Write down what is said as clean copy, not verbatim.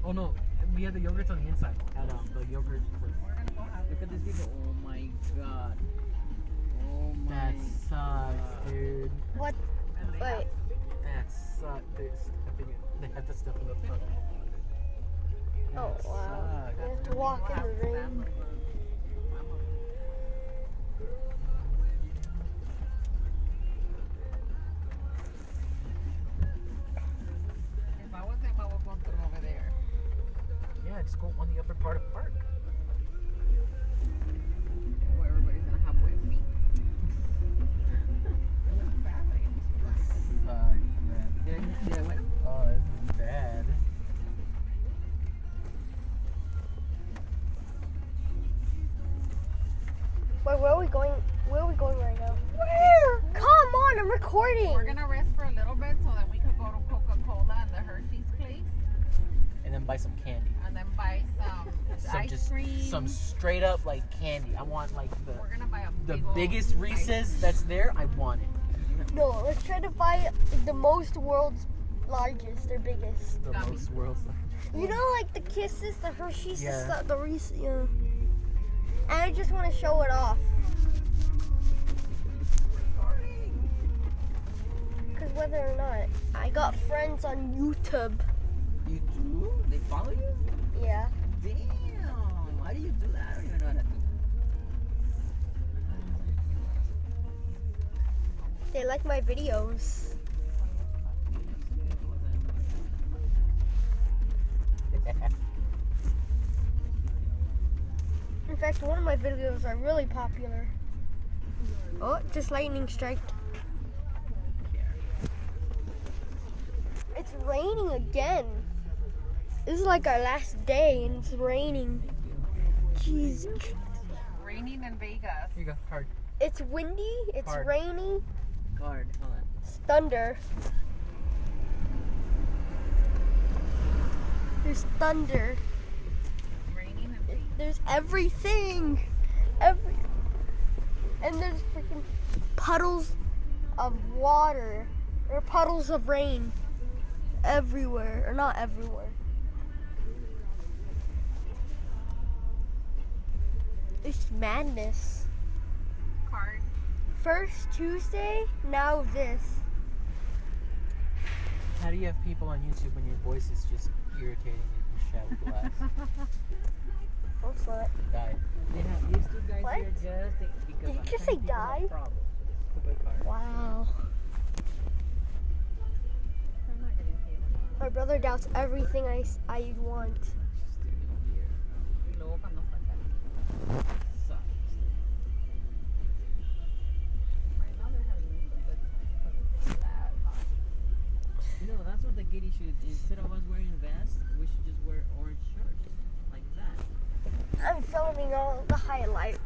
Oh no, we had the yogurts on the inside. Had the yogurt. We're gonna go have. Look at this video. Oh my god. Oh my. That sucks, dude. What? Wait. That sucks. I think they have to step in the front. Oh wow. We have to walk in the rain. If I was him, I would go through over there. Yeah, just go on the upper part of the park. Where everybody's gonna have wet feet. Sucks, man. Did I wet? Oh, this is bad. Wait, where are we going? Where are we going right now? Where? Come on, I'm recording. We're gonna rest for a little bit so that we can go to Coca-Cola and the Hershey's place, And then buy some candy. and then buy some ice just cream. some straight up like candy. I want like We're gonna buy the big old biggest ice Reese's that's there. I want it. No, let's try to buy the most world's largest or biggest. The Gummy. most world's. You know, like the Kisses, the Hershey's, Yeah. the Reese's. Yeah. And I just want to show it off. Because whether or not, I got friends on YouTube. You do? They follow you? Yeah. Damn. Why do you do that? I don't even know how to do They like my videos. In fact, one of my videos are really popular. Oh, just lightning strike. It's raining again. This is like our last day and it's raining. Jeez. Raining in Vegas. Here you go, card. It's windy, it's Hard. rainy, Guard, hold on. it's thunder. There's thunder. Raining in Vegas. There's everything. And there's freaking puddles of water or puddles of rain everywhere, or not everywhere. It's madness. Card. First Tuesday, now this. How do you have people on YouTube when your voice is just irritating you from shattered glass? What's that? Die. They have these two guys What? here just because Did you I'm just telling say people die? the problem. Stupid card. Wow. I'm not gonna say them. My brother doubts everything I want. Just stay here. Y luego cuando falta. Sucks. Right now they're having a good time because it's that hot. You know, that's what the kitty should. Instead of us wearing vests, we should just wear orange shirts like that. I'm filming all the highlights.